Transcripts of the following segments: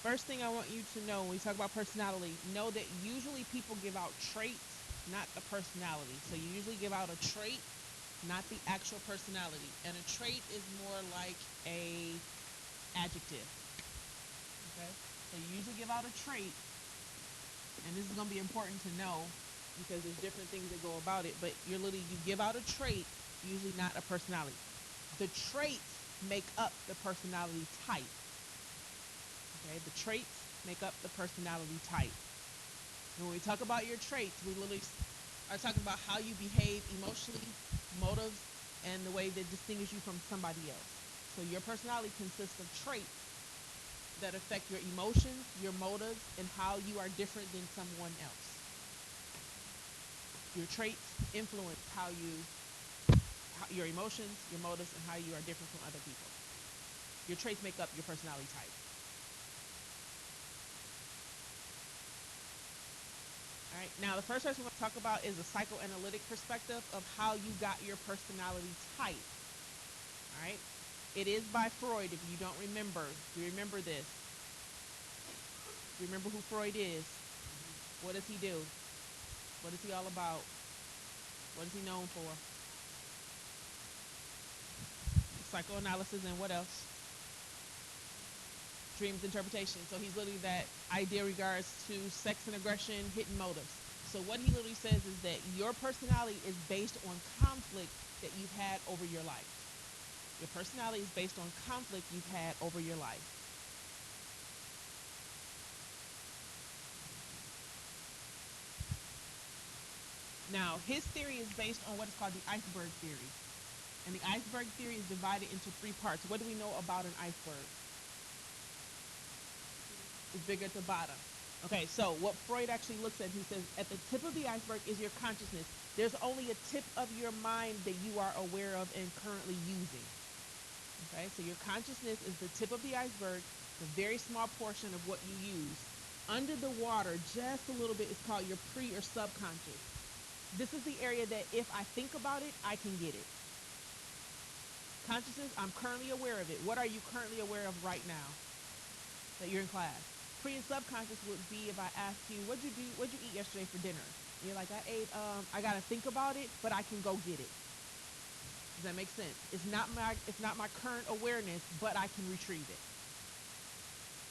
First thing I want you to know when we talk about personality, know that usually people give out traits, not the personality. So you usually give out a trait, not the actual personality. And a trait is more like a adjective. Okay? So you usually give out a trait, and this is going to be important to know because there's different things that go about it, but you give out a trait, usually not a personality. The traits make up the personality type. Okay, the traits make up the personality type. And when we talk about your traits, we literally are talking about how you behave emotionally, motives, and the way that distinguish you from somebody else. So your personality consists of traits that affect your emotions, your motives, and how you are different than someone else. Your traits influence your emotions, your motives, and how you are different from other people. Your traits make up your personality type. All right. Now, the first person we're going to talk about is a psychoanalytic perspective of how you got your personality type. All right. It is by Freud. If you don't remember, do you remember this? Do you remember who Freud is? What does he do? What is he all about? What is he known for? Psychoanalysis and what else? Dreams interpretation. So he's literally that idea regards to sex and aggression, hidden motives. So what he literally says is that your personality is based on conflict that you've had over your life. Your personality is based on conflict you've had over your life. Now, his theory is based on what is called the iceberg theory. And the iceberg theory is divided into three parts. What do we know about an iceberg? It's bigger at the bottom. Okay, so what Freud actually looks at, he says, at the tip of the iceberg is your consciousness. There's only a tip of your mind that you are aware of and currently using. Okay, so your consciousness is the tip of the iceberg, the very small portion of what you use. Under the water, just a little bit, is called your pre or subconscious. This is the area that if I think about it, I can get it. Consciousness, I'm currently aware of it. What are you currently aware of right now that you're in class? Pre and subconscious would be if I ask you, what'd you eat yesterday for dinner? And you're like, I ate, I gotta think about it, but I can go get it. Does that make sense? It's not my current awareness, but I can retrieve it.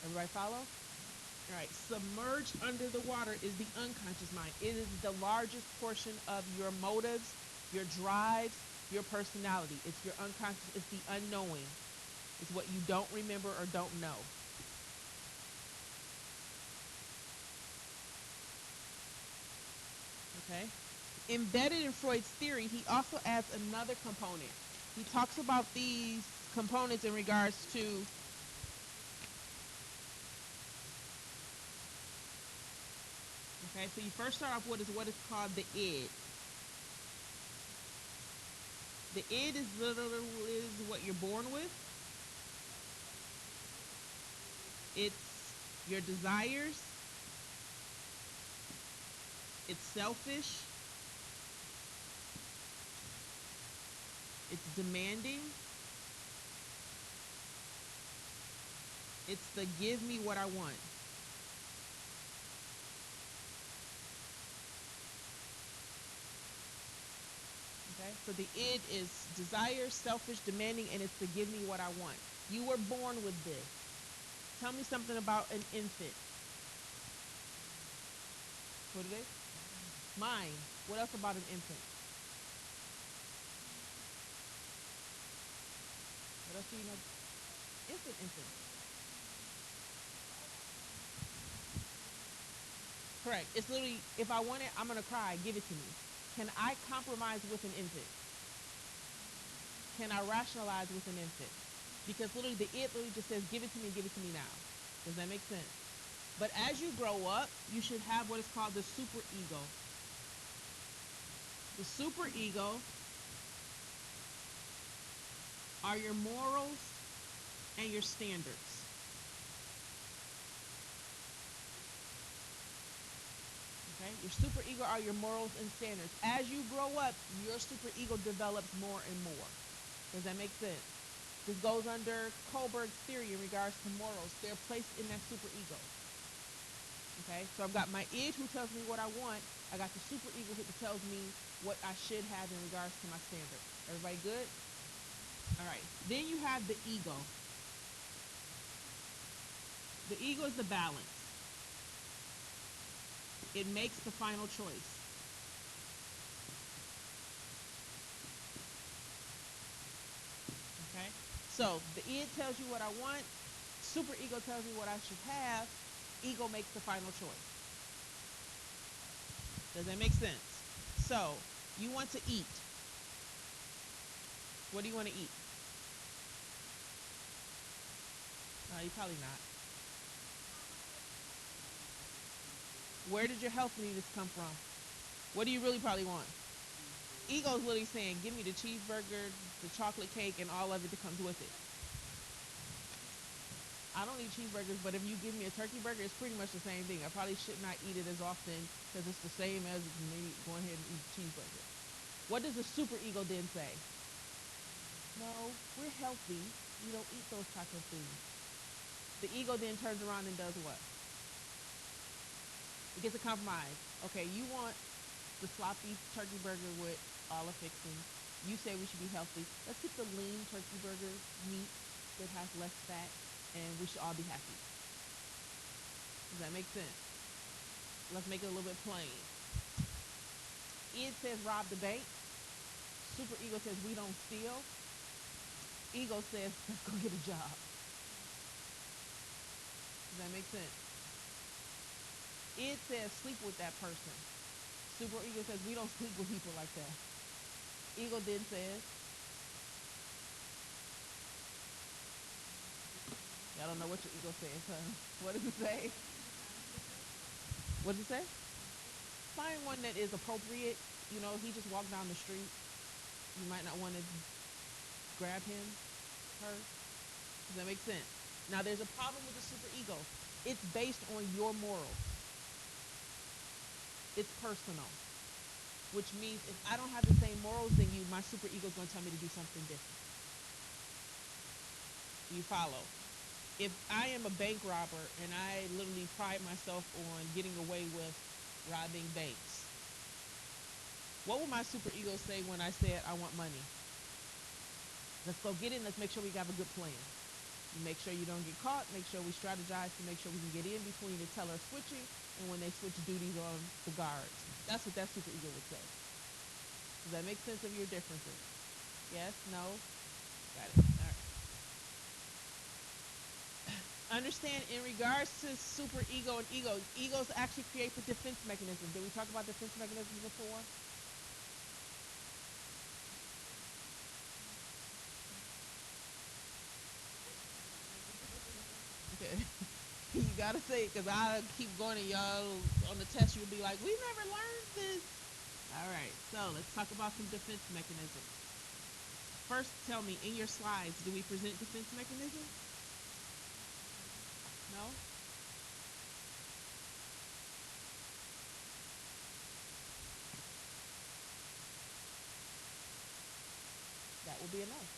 Everybody follow? All right. Submerged under the water is the unconscious mind. It is the largest portion of your motives, your drives, your personality. It's your unconscious. It's the unknowing. It's what you don't remember or don't know. Okay. Embedded in Freud's theory, he also adds another component. He talks about these components in regards to, okay, so you first start off with what is called the id. The id is literally is what you're born with. It's your desires. It's selfish. It's demanding. It's the give me what I want. Okay? So the id is desire, selfish, demanding, and it's to give me what I want. You were born with this. Tell me something about an infant. What it is? Mind. What else about an infant? What else do you know? Infant. Correct. It's literally, if I want it, I'm going to cry. Give it to me. Can I compromise with an infant? Can I rationalize with an infant? Because literally the it literally just says, give it to me now. Does that make sense? But as you grow up, you should have what is called the super ego. The super ego are your morals and your standards. Okay? Your super ego are your morals and standards. As you grow up, your super ego develops more and more. Does that make sense? This goes under Kohlberg's theory in regards to morals. They're placed in that superego. Okay, so I've got my id who tells me what I want. I got the superego who tells me what I should have in regards to my standard. Everybody good? All right. Then you have the ego. The ego is the balance. It makes the final choice. Okay? So the id tells you what I want. Superego tells me what I should have. Ego makes the final choice. Does that make sense? So you want to eat. What do you want to eat? You probably not. Where did your health needs come from? What do you really probably want? Ego's literally saying, give me the cheeseburger, the chocolate cake, and all of it that comes with it. I don't eat cheeseburgers, but if you give me a turkey burger, it's pretty much the same thing. I probably should not eat it as often because it's the same as me going ahead and eat a cheeseburger. What does the super ego then say? No, we're healthy. We don't eat those type of things. The ego then turns around and does what? It gets a compromise. Okay, you want the sloppy turkey burger with all the fixings. You say we should be healthy. Let's get the lean turkey burger meat that has less fat, and we should all be happy. Does that make sense? Let's make it a little bit plain. Id says rob the bank. Super ego says we don't steal. Ego says let's go get a job. Does that make sense? Id says sleep with that person. Super ego says we don't sleep with people like that. Ego then says, I don't know what your ego says, huh? What does it say? What does it say? Find one that is appropriate. You know, he just walked down the street. You might not want to grab him, her. Does that make sense? Now, there's a problem with the super ego. It's based on your morals. It's personal, which means if I don't have the same morals than you, my super ego is going to tell me to do something different. You follow? If I am a bank robber and I literally pride myself on getting away with robbing banks, what will my super ego say when I said I want money? Let's go get it. Let's make sure we have a good plan. You make sure you don't get caught. Make sure we strategize to make sure we can get in between the teller switching and when they switch duties on the guards. That's what that super ego would say. Does that make sense of your differences? Yes? No? Got it. All right. Understand in regards to super ego and egos actually create the defense mechanism. Did we talk about defense mechanisms before? Okay. You gotta say it because I keep going and y'all on the test you'll be like, we never learned this. All right, so let's talk about some defense mechanisms. First, tell me, in your slides, do we present defense mechanisms? No? That will be enough.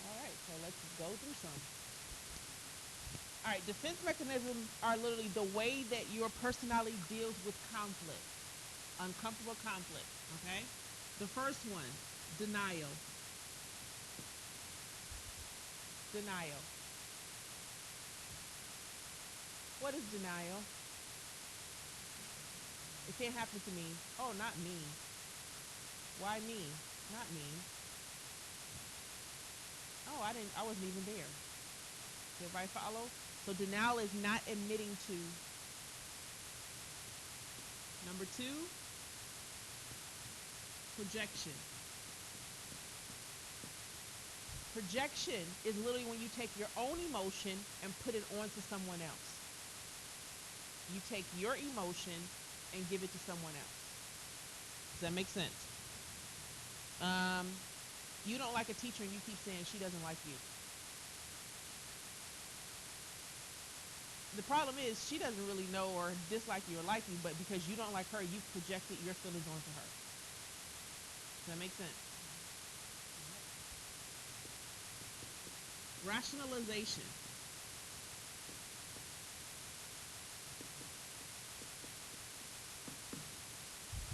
All right, so let's go through some. All right, defense mechanisms are literally the way that your personality deals with conflict, uncomfortable conflict, okay? The first one, denial. Denial. What is denial? It can't happen to me. Oh, not me. Why me? Not me. Oh, I wasn't even there. Does everybody follow? So denial is not admitting to. Number two, projection. Projection is literally when you take your own emotion and put it onto someone else. You take your emotion and give it to someone else. Does that make sense? You don't like a teacher and you keep saying she doesn't like you. The problem is she doesn't really know or dislike you or like you, but because you don't like her, you projected your feelings onto her. Does that make sense? Rationalization.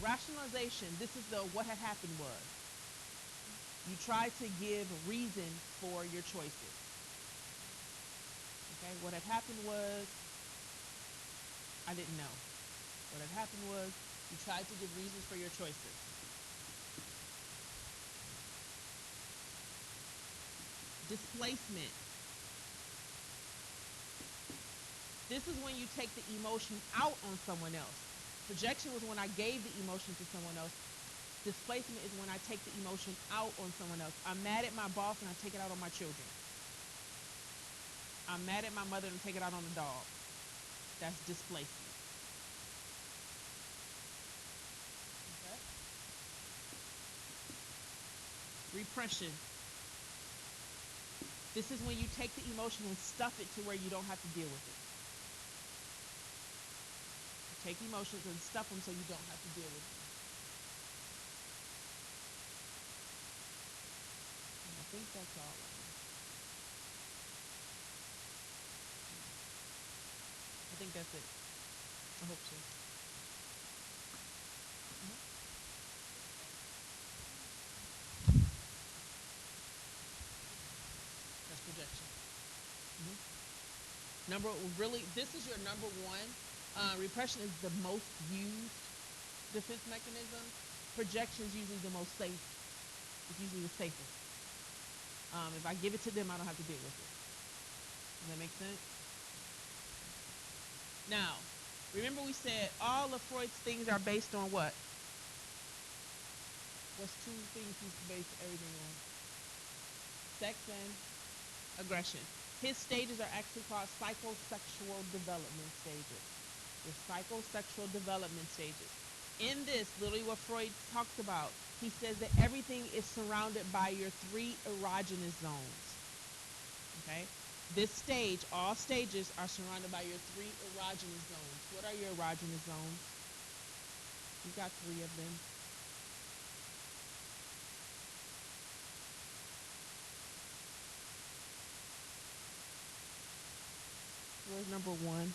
Rationalization. This is the what had happened was. You try to give reason for your choices. Okay? What had happened was I didn't know. What had happened was you tried to give reasons for your choices. Displacement. This is when you take the emotion out on someone else. Projection was when I gave the emotion to someone else. Displacement is when I take the emotion out on someone else. I'm mad at my boss and I take it out on my children. I'm mad at my mother and take it out on the dog. That's displacement. Okay? Repression. This is when you take the emotion and stuff it to where you don't have to deal with it. You take emotions and stuff them so you don't have to deal with them. And I think that's all of them. I think that's it. I hope so. That's projection. Mm-hmm. This is your number one. Repression is the most used defense mechanism. Projection is usually the most safe. It's usually the safest. If I give it to them, I don't have to deal with it. Does that make sense? Now, remember we said all of Freud's things are based on what? What's two things he's based everything on? Sex and aggression. His stages are actually called psychosexual development stages. The psychosexual development stages. In this, literally what Freud talks about, he says that everything is surrounded by your three erogenous zones. Okay? This stage, all stages are surrounded by your three erogenous zones. What are your erogenous zones? You've got three of them. Where's number one?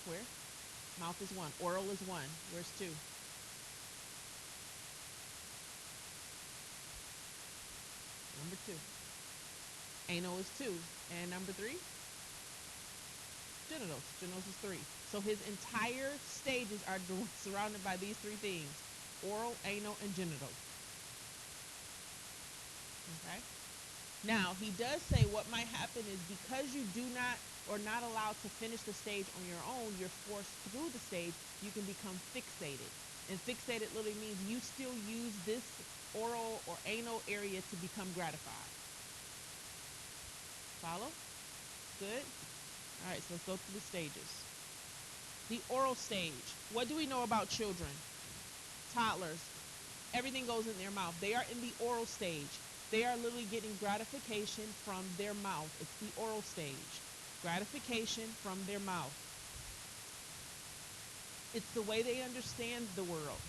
Where? Mouth is one. Oral is one. Where's two? Number two. Anal is two. And number three? Genitals. Genitals is three. So his entire stages are surrounded by these three things: oral, anal, and genital. Okay? Now, he does say what might happen is because you do not or not allowed to finish the stage on your own, you're forced through the stage, you can become fixated. And fixated literally means you still use this oral or anal area to become gratified. Follow? Good? All right, so let's go through the stages. The oral stage. What do we know about children? Toddlers. Everything goes in their mouth. They are in the oral stage. They are literally getting gratification from their mouth. It's the oral stage. Gratification from their mouth. It's the way they understand the world.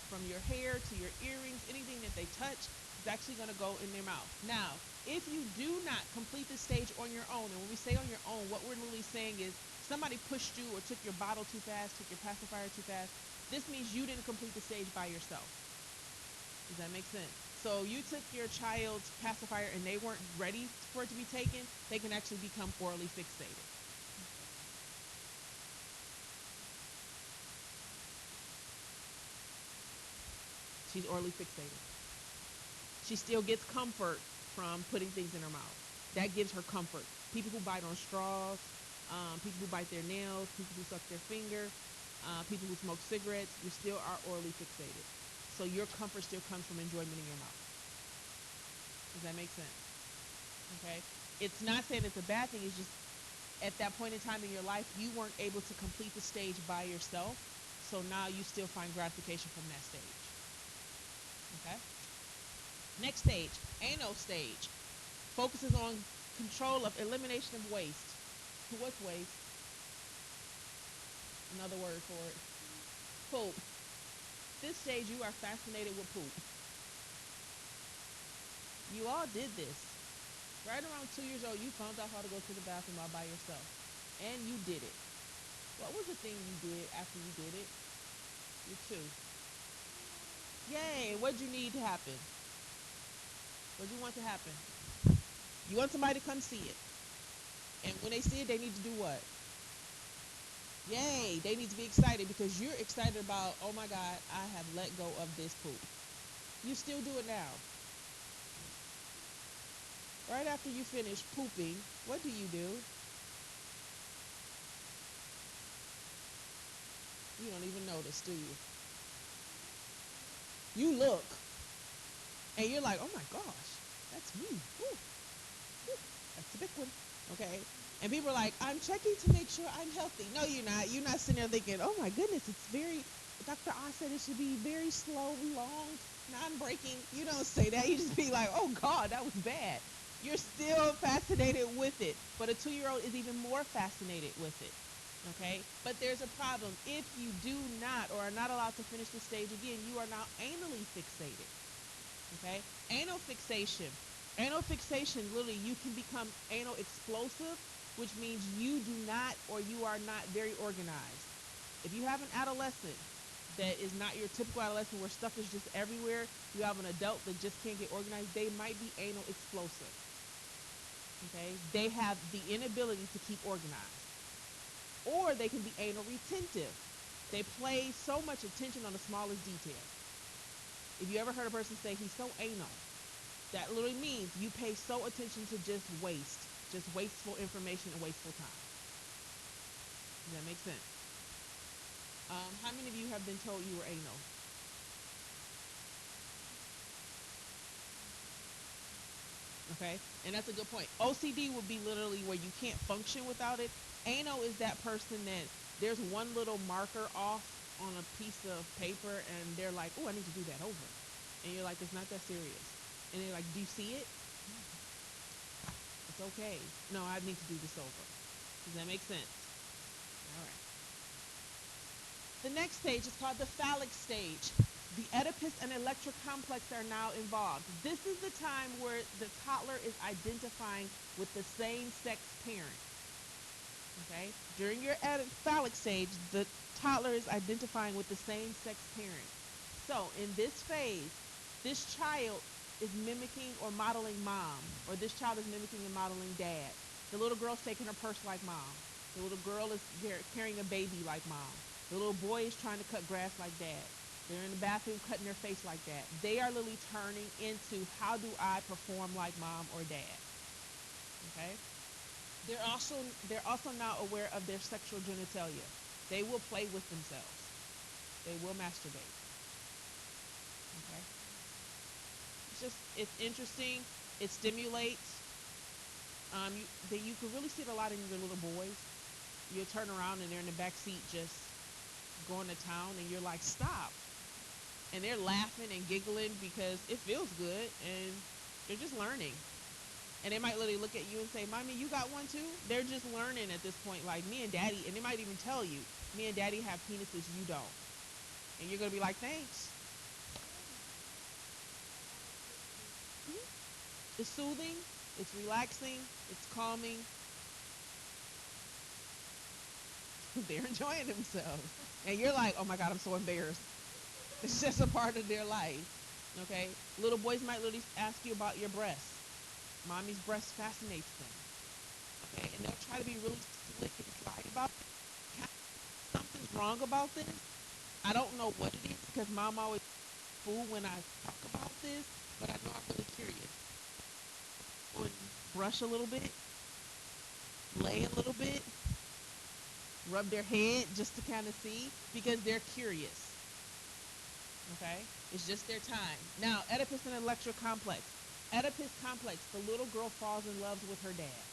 From your hair to your earrings, anything that they touch is actually going to go in their mouth. Now, if you do not complete the stage on your own, and when we say on your own, what we're literally saying is somebody pushed you or took your bottle too fast, took your pacifier too fast, this means you didn't complete the stage by yourself. Does that make sense? So you took your child's pacifier and they weren't ready for it to be taken, they can actually become orally fixated. She's orally fixated. She still gets comfort from putting things in her mouth. That gives her comfort. People who bite on straws, people who bite their nails, people who suck their finger, people who smoke cigarettes, you still are orally fixated. So your comfort still comes from enjoyment in your mouth. Does that make sense? Okay? It's not saying it's a bad thing. It's just at that point in time in your life, you weren't able to complete the stage by yourself. So now you still find gratification from that stage. Okay? Next stage, anal stage, focuses on control of elimination of waste. What's waste? Another word for it. Poop. This stage, you are fascinated with poop. You all did this. Right around 2 years old, you found out how to go to the bathroom all by yourself. And you did it. What was the thing you did after you did it? You're two. Yay! What'd you need to happen? What'd you want to happen? You want somebody to come see it. And when they see it, they need to do what? Yay! They need to be excited because you're excited about, oh my God, I have let go of this poop. You still do it now. Right after you finish pooping, what do? You don't even notice, do you? You look and you're like, oh my gosh, that's me. Woo, woo, that's a big one. Okay? And people are like, I'm checking to make sure I'm healthy. No, you're not. You're not sitting there thinking, oh my goodness, it's very, Dr. Oz said it should be very slow, long, non-breaking. You don't say that. You just be like, oh God, that was bad. You're still fascinated with it. But a 2-year-old is even more fascinated with it. Okay? But there's a problem. If you do not or are not allowed to finish the stage again, you are now anally fixated. Okay? Anal fixation. Anal fixation, literally, you can become anal explosive, which means you do not or you are not very organized. If you have an adolescent that is not your typical adolescent where stuff is just everywhere, you have an adult that just can't get organized, they might be anal explosive. Okay? They have the inability to keep organized. Or they can be anal retentive. They play so much attention on the smallest detail. If you ever heard a person say he's so anal, that literally means you pay so attention to just wasteful information and wasteful time. Does that make sense? How many of you have been told you were anal? Okay, and that's a good point. OCD would be literally where you can't function without it. Anal is that person that there's one little marker off on a piece of paper and they're like, oh, I need to do that over. And you're like, it's not that serious. And they're like, do you see it? It's okay. No, I need to do this over. Does that make sense? All right. The next stage is called the phallic stage. The Oedipus and Electra complex are now involved. This is the time where the toddler is identifying with the same sex parent. Okay? During your phallic stage, the toddler is identifying with the same sex parent. So, in this phase, this child is mimicking or modeling mom, or this child is mimicking and modeling dad. The little girl's taking her purse like mom. The little girl is carrying a baby like mom. The little boy is trying to cut grass like dad. They're in the bathroom cutting their face like that. They are literally turning into how do I perform like mom or dad. Okay? They're also now aware of their sexual genitalia. They will play with themselves. They will masturbate. Okay? It's interesting. It stimulates. You can really see it a lot in your little boys. You'll turn around and they're in the back seat just going to town, and you're like, stop. And they're laughing and giggling because it feels good, and they're just learning. And they might literally look at you and say, Mommy, you got one too? They're just learning at this point, like me and Daddy, and they might even tell you, me and Daddy have penises, you don't. And you're going to be like, thanks. Mm-hmm. It's soothing, it's relaxing, it's calming. They're enjoying themselves. And you're like, oh my God, I'm so embarrassed. It's just a part of their life. Okay? Little boys might literally ask you about your breasts. Mommy's breast fascinates them. Okay? And they'll try to be really slick and sly about it. Something's wrong about this. I don't know what it is because mom always fool when I talk about this, but I know I'm really curious. Brush a little bit, lay a little bit, rub their head just to kind of see because they're curious. Okay? It's just their time. Now, Oedipus and Electra complex. Oedipus complex, the little girl falls in love with her dad.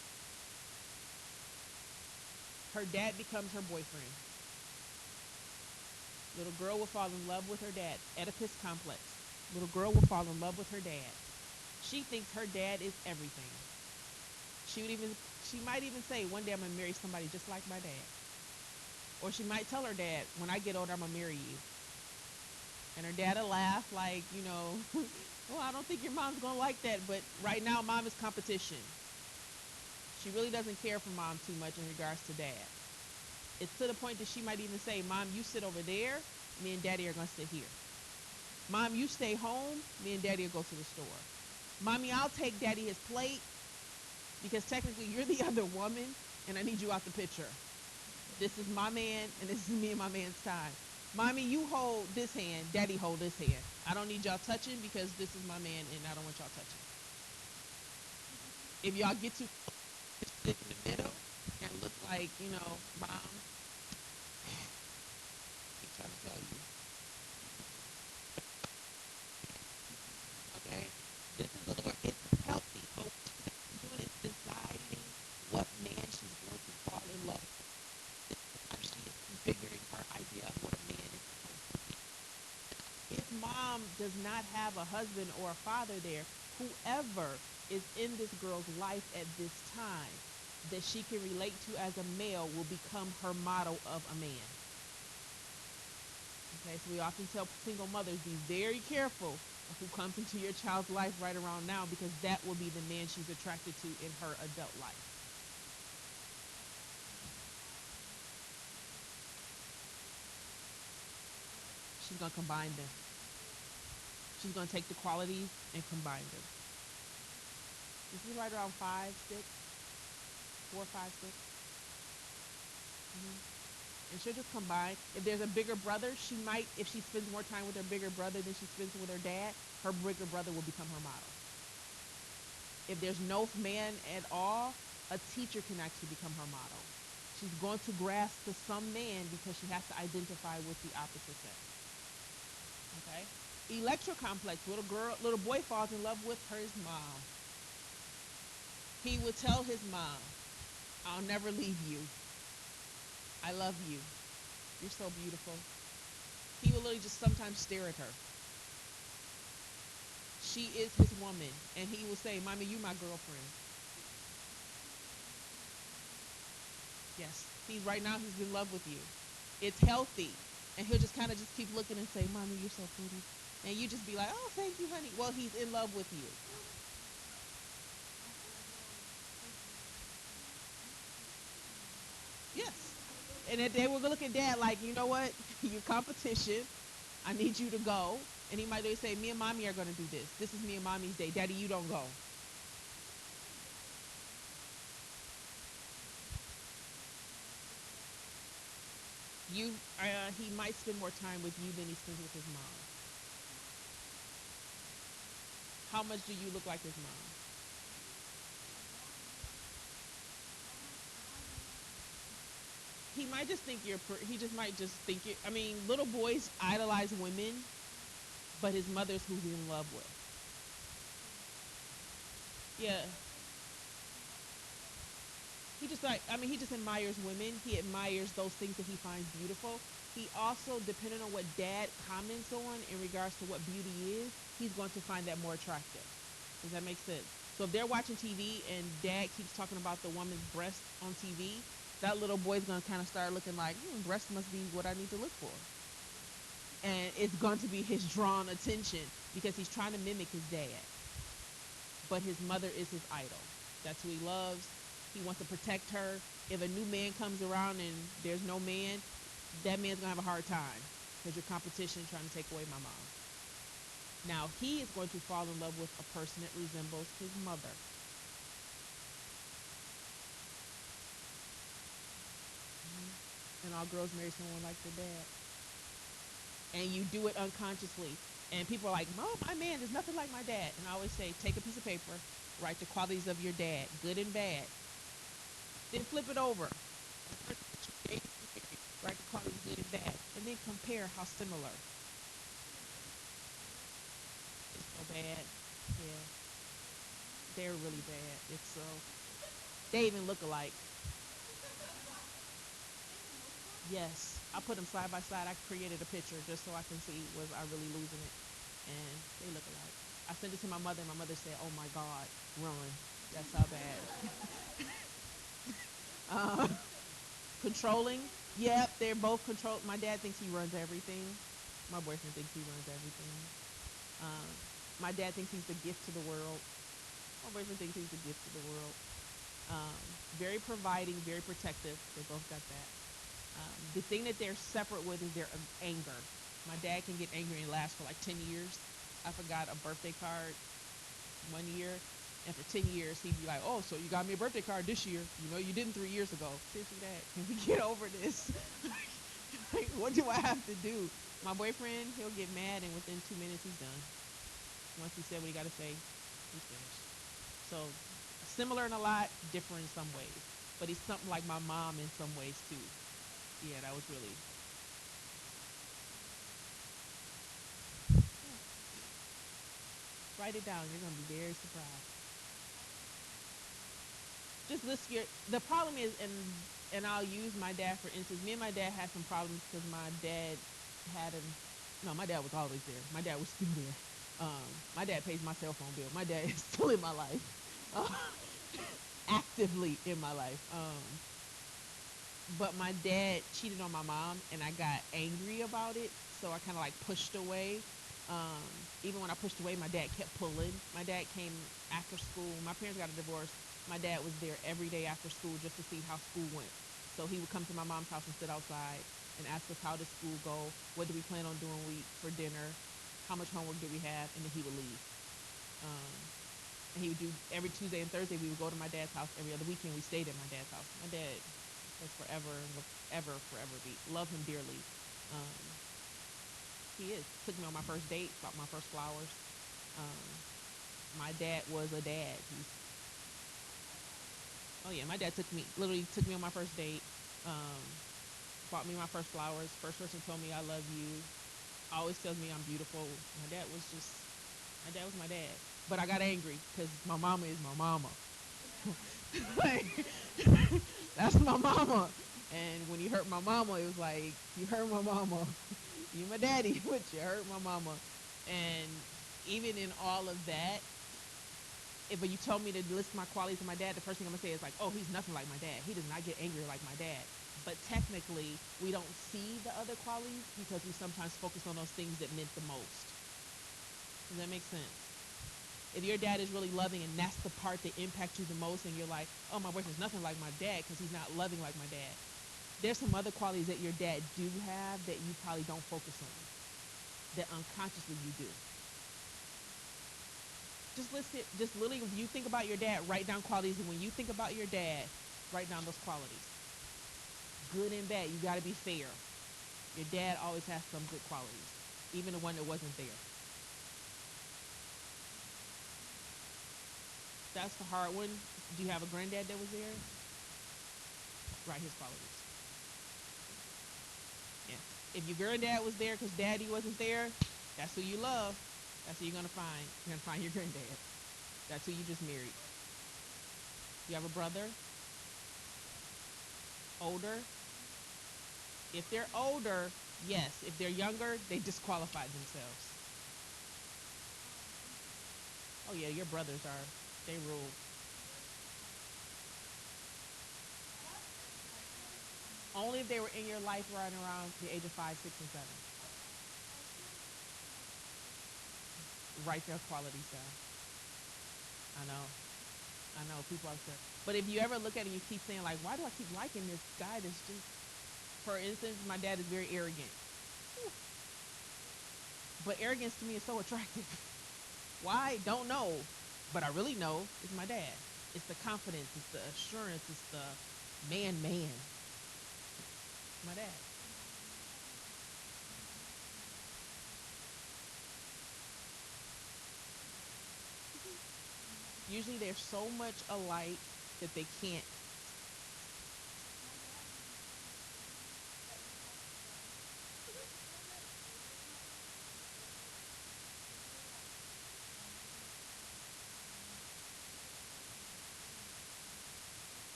Her dad becomes her boyfriend. Little girl will fall in love with her dad. Oedipus complex. Little girl will fall in love with her dad. She thinks her dad is everything. She might even say, one day I'm gonna marry somebody just like my dad. Or she might tell her dad, when I get older, I'm gonna marry you. And her dad will laugh like, Well, I don't think your mom's gonna like that, but right now, mom is competition. She really doesn't care for mom too much in regards to dad. It's to the point that she might even say, "Mom, you sit over there. Me and daddy are gonna sit here. Mom, you stay home. Me and daddy will go to the store. Mommy, I'll take daddy his plate because technically you're the other woman, and I need you out the picture. This is my man, and this is me and my man's time. Mommy, you hold this hand. Daddy, hold this hand. I don't need y'all touching because this is my man, and I don't want y'all touching. If y'all get to sit in the middle and look like, mom, keep trying to tell you, okay, this is a little, it's healthy. But what she's doing is deciding what man she's going to fall in love with. She is configuring her idea of what a man is supposed to be. If mom does not have a husband or a father there, whoever is in this girl's life at this time that she can relate to as a male will become her model of a man. Okay, so we often tell single mothers, be very careful of who comes into your child's life right around now because that will be the man she's attracted to in her adult life. She's going to combine them. She's going to take the qualities and combine them. This is right around 5, 6, 4, 5, 6. Mm-hmm. And she'll just combine. If there's a bigger brother, she might, if she spends more time with her bigger brother than she spends with her dad, her bigger brother will become her model. If there's no man at all, a teacher can actually become her model. She's going to grasp to some man because she has to identify with the opposite sex. Okay? Electrocomplex, little boy falls in love with his mom. He would tell his mom, I'll never leave you. I love you. You're so beautiful. He will literally just sometimes stare at her. She is his woman. And he will say, Mommy, you my girlfriend. Yes. Right now he's in love with you. It's healthy. And he'll just kind of just keep looking and say, Mommy, you're so pretty. And you just be like, oh, thank you, honey. Well, he's in love with you. Yes. And if they will look at dad like, you know what? Your competition. I need you to go. And he might say, me and mommy are going to do this. This is me and mommy's day. Daddy, you don't go. He might spend more time with you than he spends with his mom. How much do you look like his mom? He might just think he just might just think it. I mean, little boys idolize women, but his mother's who he's in love with. Yeah. He just admires women. He admires those things that he finds beautiful. He also, depending on what dad comments on in regards to what beauty is, he's going to find that more attractive. Does that make sense? So if they're watching TV and dad keeps talking about the woman's breast on TV, that little boy's going to kind of start looking like, breast must be what I need to look for. And it's going to be his drawn attention because he's trying to mimic his dad. But his mother is his idol. That's who he loves. He wants to protect her. If a new man comes around and there's no man, that man's going to have a hard time because your competition trying to take away my mom. Now, he is going to fall in love with a person that resembles his mother. Mm-hmm. And all girls marry someone like their dad. And you do it unconsciously. And people are like, oh, my man is nothing like my dad. And I always say, take a piece of paper, write the qualities of your dad, good and bad. Then flip it over. Write the qualities good and bad. And then compare how similar. It's so bad. Yeah. They're really bad. It's so. They even look alike. Yes. I put them side by side. I created a picture just so I can see was I really losing it. And they look alike. I sent it to my mother, and my mother said, "Oh my God, run! That's how bad." uh, Controlling. Yep, they're both controlled. My dad thinks he runs everything. My boyfriend thinks he runs everything. Um, My dad thinks he's the gift to the world. My boyfriend thinks he's the gift to the world. Um, Very providing, very protective. They both got that. The thing that they're separate with is their anger. My dad can get angry and last for like 10 years. I forgot a birthday card one year, and for 10 years, he'd be like, oh, so you got me a birthday card this year. You know, you didn't 3 years ago. Seriously, Dad, can we get over this? Like, what do I have to do? My boyfriend, he'll get mad, and within 2 minutes, he's done. Once he said what he got to say, he's finished. So, similar in a lot, different in some ways. But he's something like my mom in some ways, too. Yeah, that was really. Write it down. You're going to be very surprised. Just list your. The problem is, and I'll use my dad for instance. Me and my dad had some problems because my dad had an. No, my dad was always there. My dad was still there. My dad pays my cell phone bill. My dad is still in my life, uh, actively in my life. But my dad cheated on my mom, and I got angry about it. So I kind of like pushed away. Um, Even when I pushed away, my dad kept pulling. My dad came after school. My parents got a divorce. My dad was there every day after school just to see how school went. So he would come to my mom's house and sit outside and ask us how did school go, what do we plan on doing for dinner, how much homework do we have, and then he would leave. Um, and he would do every Tuesday and Thursday. We would go to my dad's house. Every other weekend, we stayed at my dad's house. My dad was forever and will forever be. Love him dearly. Um, he is. Took me on my first date. Bought my first flowers. Um, my dad was a dad. Oh yeah, my dad literally took me on my first date. Um, Bought me my first flowers. First person told me I love you. Always tells me I'm beautiful. My dad was my dad. But I got angry because my mama is my mama. Like, that's my mama. And when you hurt my mama, it was like, you hurt my mama. You my daddy, but you hurt my mama. And even in all of that, if you told me to list my qualities of my dad, the first thing I'm gonna say is like, oh, he's nothing like my dad. He does not get angry like my dad. But technically, we don't see the other qualities because we sometimes focus on those things that meant the most. Does that make sense? If your dad is really loving and that's the part that impacts you the most, and you're like, oh, my boyfriend's nothing like my dad because he's not loving like my dad. There's some other qualities that your dad do have that you probably don't focus on, that unconsciously you do. Just list it. Just literally, when you think about your dad, write down qualities. And when you think about your dad, write down those qualities. Good and bad. You got to be fair. Your dad always has some good qualities, even the one that wasn't there. That's the hard one. Do you have a granddad that was there? Write his qualities. Yeah. If your granddad was there because daddy wasn't there, that's who you love. That's who you're gonna find. You're gonna find your granddad. That's who you just married. You have a brother, older. If they're older, yes. If they're younger, they disqualified themselves. Oh yeah, your brothers are. They rule. Only if they were in your life right around the age of 5, 6, and 7. Write their qualities down. I know. I know. People are upset. But if you ever look at it and you keep saying, like, why do I keep liking this guy that's just, for instance, my dad is very arrogant. But arrogance to me is so attractive. Why? Don't know. But I really know it's my dad. It's the confidence. It's the assurance. It's the man. My dad. Usually they're so much alike that they can't.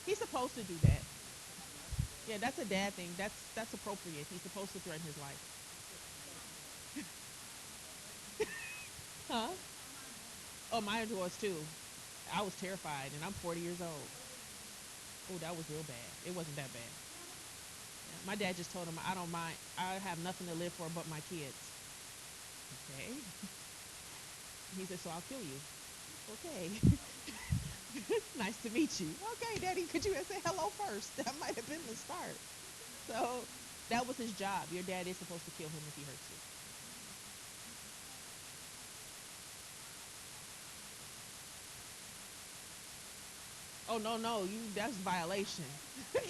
He's supposed to do that. Yeah, that's a dad thing. That's appropriate. He's supposed to threaten his life. Huh? Oh, mine was too. I was terrified, and I'm 40 years old. Oh, that was real bad. It wasn't that bad. Yeah, my dad just told him, I don't mind. I have nothing to live for but my kids. Okay. He said, so I'll kill you. Okay. Nice to meet you. Okay, Daddy, could you say hello first? That might have been the start. So that was his job. Your dad is supposed to kill him if he hurts you. Oh no, no, you that's violation. Yeah,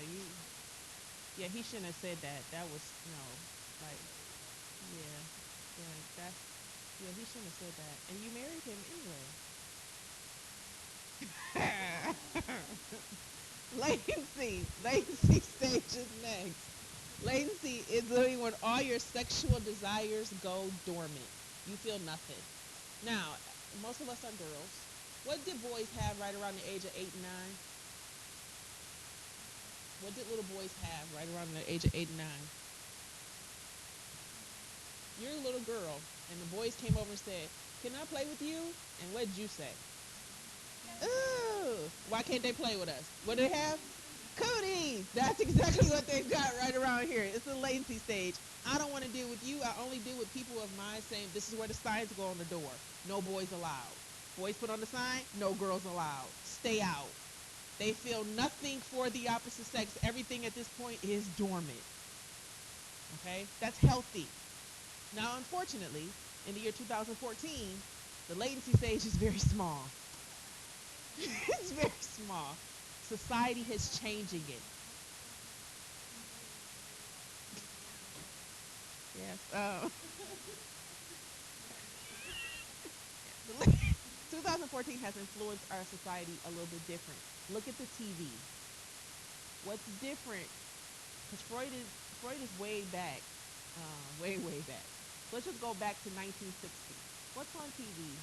you yeah, he shouldn't have said that. That was no, like yeah, yeah, that's yeah, he shouldn't have said that. And you married him anyway. Latency stage is next. Latency is literally when all your sexual desires go dormant. You feel nothing. Now, most of us are girls. What did boys have right around the age of 8 and 9? What did little boys have right around the age of 8 and 9? You're a little girl, and the boys came over and said, "Can I play with you?" And what did you say? Ooh, why can't they play with us? What do they have? Cooties. That's exactly what they've got right around here. It's the latency stage. I don't want to deal with you. I only deal with people of mine saying this is where the signs go on the door. No boys allowed. Boys put on the sign, no girls allowed. Stay out. They feel nothing for the opposite sex. Everything at this point is dormant. Okay? That's healthy. Now, unfortunately, in the year 2014, the latency stage is very small. It's very small. Society is changing it. Yes. 2014 has influenced our society a little bit different. Look at the TV. What's different? Because Freud is way back, way back. Let's just go back to 1960. What's on TV?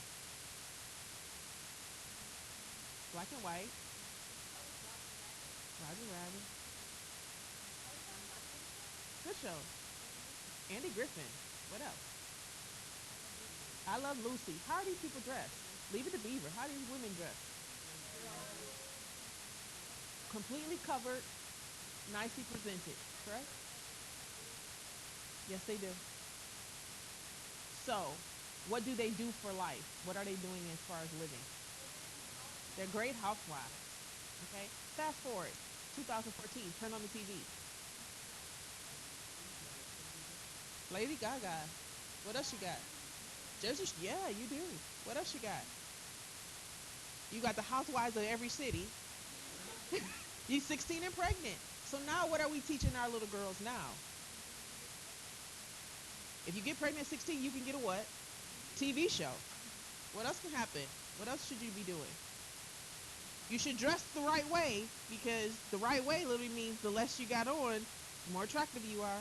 Black and white. Roger Rabbit. Good show. Andy Griffin. What else? I Love Lucy. How are these people dressed? Leave it to Beaver. How are these women dressed? Completely covered, nicely presented. Correct? Yes, they do. So, what do they do for life? What are they doing as far as living? They're great housewives. Okay? Fast forward, 2014, turn on the TV. Lady Gaga. What else you got? Just, yeah, you do. What else you got? You got the housewives of every city. You 16 and pregnant. So now what are we teaching our little girls now? If you get pregnant at 16, you can get a what? TV show. What else can happen? What else should you be doing? You should dress the right way because the right way literally means the less you got on, the more attractive you are.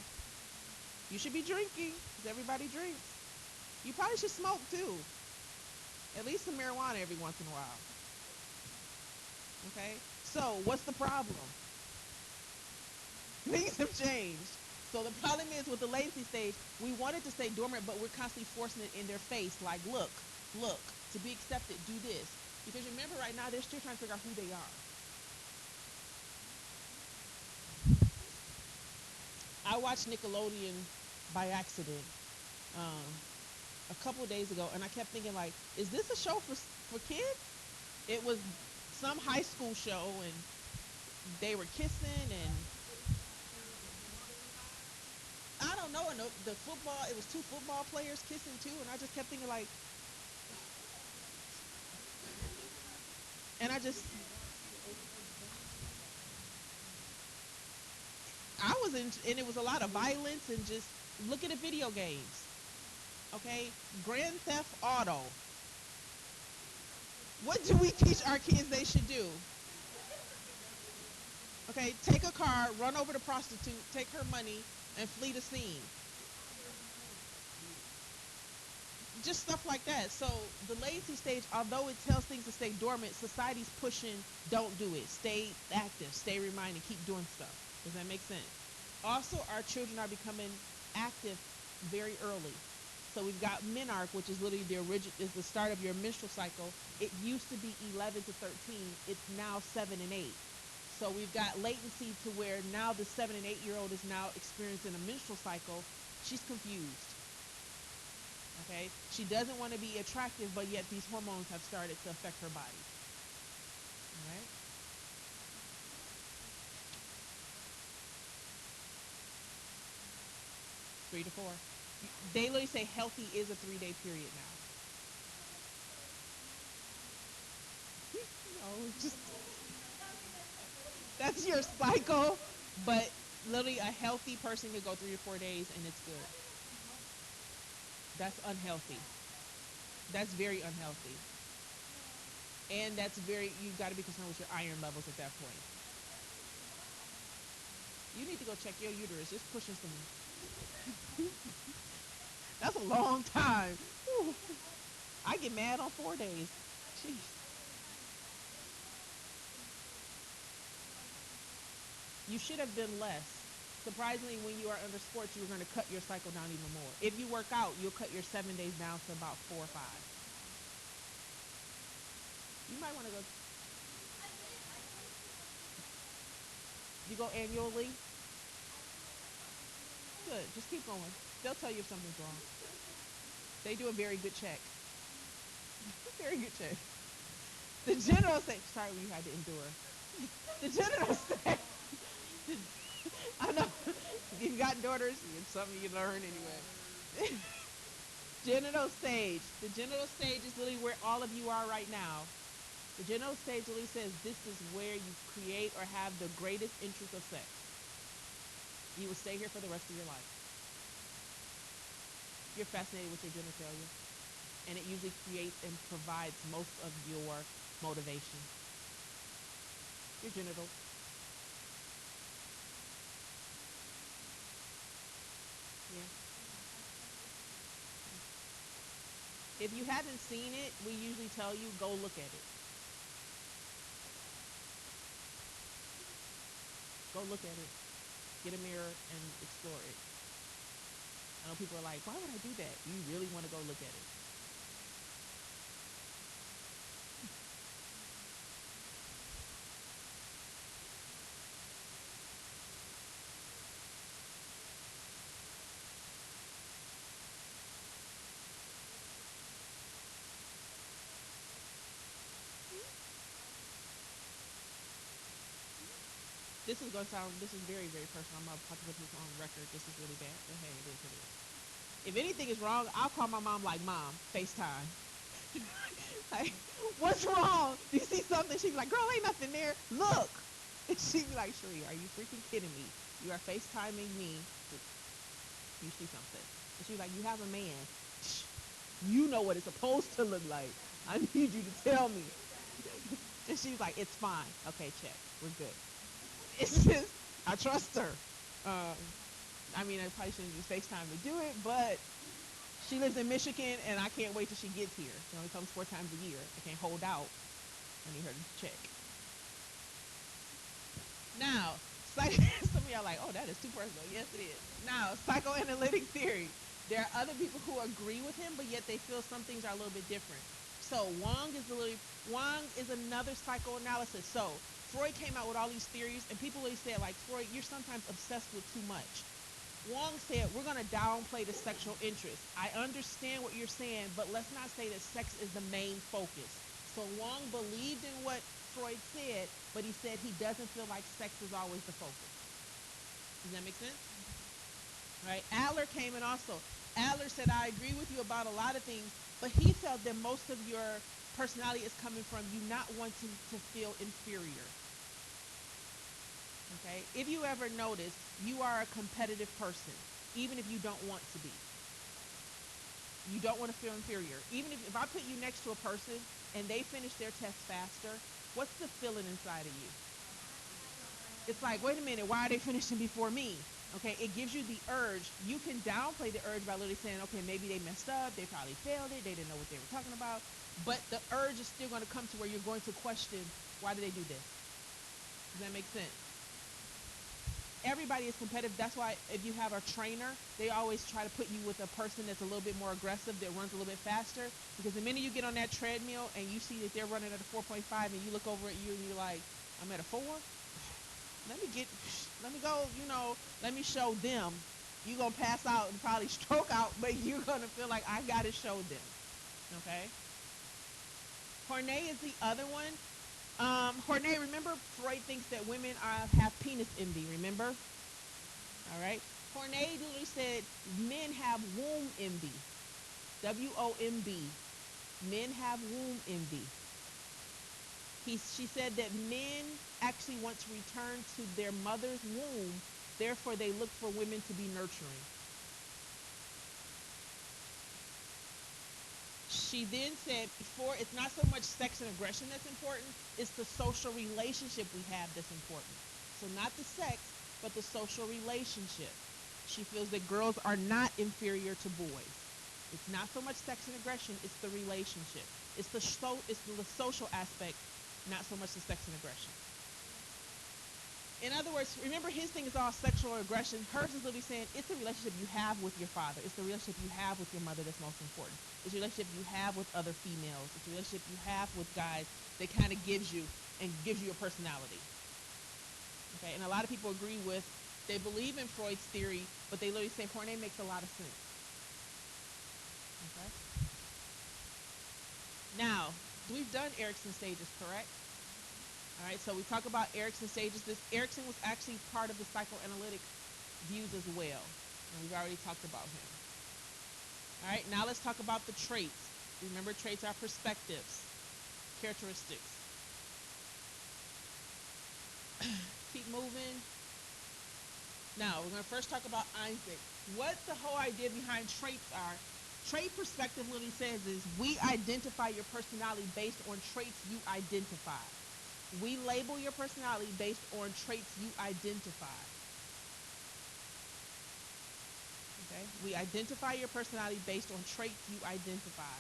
You should be drinking because everybody drinks. You probably should smoke too. At least some marijuana every once in a while. Okay? So, what's the problem? Things have changed. So, the problem is with the latency stage, we want it to stay dormant, but we're constantly forcing it in their face. Like, look, look, to be accepted, do this. Because remember, right now, they're still trying to figure out who they are. I watched Nickelodeon by accident um, a couple of days ago, and I kept thinking, like, is this a show for kids? It was some high school show, and they were kissing, and I don't know. And the football, it was two football players kissing too, and I just kept thinking, like, and I was in, and it was a lot of violence and just look at the video games. Okay, Grand Theft Auto. What do we teach our kids they should do? Okay, take a car, run over the prostitute, take her money, and flee the scene. Just stuff like that. So the latency stage, although it tells things to stay dormant, society's pushing don't do it. Stay active, stay reminded, keep doing stuff. Does that make sense? Also, our children are becoming active very early. So we've got menarche, which is literally is the start of your menstrual cycle. It used to be 11 to 13. It's now 7 and 8. So we've got latency to where now the 7 and 8-year-old is now experiencing a menstrual cycle. She's confused. Okay? She doesn't want to be attractive, but yet these hormones have started to affect her body. All right? Three to four. They literally say healthy is a 3-day period now. No, just that's your cycle, but literally a healthy person could go 3 to 4 days and it's good. That's unhealthy. That's very unhealthy. And that's very, you got to be concerned with your iron levels at that point. You need to go check your uterus. It's pushing some. That's a long time. Whew. I get mad on 4 days. Jeez. You should have been less. Surprisingly, when you are under sports, you're going to cut your cycle down even more. If you work out, you'll cut your 7 days down to about 4 or 5. You might want to go. You go annually. Good. Just keep going. They'll tell you if something's wrong. They do a very good check. Very good check. The general say, sorry, you had to endure. The general say, I know you've got daughters. It's something you learn anyway. Genital stage. The genital stage is literally where all of you are right now. The genital stage literally says this is where you create or have the greatest interest of sex. You will stay here for the rest of your life. You're fascinated with your genitalia, and it usually creates and provides most of your motivation. Your genitals. Yeah. If you haven't seen it, we usually tell you go look at it. Go look at it. Get a mirror and explore it. I know people are like, why would I do that? You really want to go look at it. This is going to sound, this is very, very personal. I'm about to put this on record. This is really bad, but hey, it is what it is. If anything is wrong, I'll call my mom like, Mom, FaceTime. Like, what's wrong? Do you see something? She'd be like, girl, ain't nothing there. Look. And she'd be like, Sheree, are you freaking kidding me? You are FaceTiming me. You see something. And she's like, you have a man. You know what it's supposed to look like. I need you to tell me. And she's like, it's fine. Okay, check. We're good. It's just, I trust her. Um, I mean, I probably shouldn't use FaceTime to do it, but she lives in Michigan, and I can't wait till she gets here. She only comes 4 times a year. I can't hold out. I need her to check. Now, some of y'all are like, oh, that is too personal. Yes, it is. Now, psychoanalytic theory. There are other people who agree with him, but yet they feel some things are a little bit different. So Wong is another psychoanalysis. So Freud came out with all these theories, and people always said, like, Freud, you're sometimes obsessed with too much. Wong said, we're going to downplay the sexual interest. I understand what you're saying, but let's not say that sex is the main focus. So Wong believed in what Freud said, but he said he doesn't feel like sex is always the focus. Does that make sense? Right? Adler came in also. Adler said, I agree with you about a lot of things, but he felt that most of your personality is coming from you not wanting to feel inferior. Okay? If you ever notice, you are a competitive person, even if you don't want to be. You don't want to feel inferior. Even if I put you next to a person and they finish their test faster, what's the feeling inside of you? It's like, wait a minute, why are they finishing before me? Okay, it gives you the urge. You can downplay the urge by literally saying, okay, maybe they messed up, they probably failed it, they didn't know what they were talking about. But the urge is still going to come to where you're going to question, why did they do this? Does that make sense? Everybody is competitive. That's why if you have a trainer, they always try to put you with a person that's a little bit more aggressive, that runs a little bit faster. Because the minute you get on that treadmill and you see that they're running at a 4.5 and you look over at you and you're like, I'm at a 4? Let me go, let me show them. You're going to pass out and probably stroke out, but you're going to feel like I got to show them. Okay? Horny is the other one. Horny, remember Freud thinks that women have penis envy, remember? All right? Horny literally said men have womb envy. WOMB. Men have womb envy. She said that men actually want to return to their mother's womb, therefore they look for women to be nurturing. She then said before it's not so much sex and aggression that's important, it's the social relationship we have that's important. So not the sex, but the social relationship. She feels that girls are not inferior to boys. It's not so much sex and aggression, it's the relationship. It's the social aspect, not so much the sex and aggression. In other words, remember his thing is all sexual aggression. Hers is literally saying it's the relationship you have with your father. It's the relationship you have with your mother that's most important. It's the relationship you have with other females. It's the relationship you have with guys that kind of gives you a personality. Okay, and a lot of people agree with, they believe in Freud's theory, but they literally say Horny makes a lot of sense. Okay. Now, we've done Erickson stages, correct? All right, so we talk about Erickson stages. This Erickson was actually part of the psychoanalytic views as well, and we've already talked about him. All right, now let's talk about the traits. Remember, traits are perspectives, characteristics. Keep moving. Now, we're going to first talk about Isaac. What the whole idea behind traits are, trait perspective literally says is we identify your personality based on traits you identify. We label your personality based on traits you identify. Okay? We identify your personality based on traits you identify.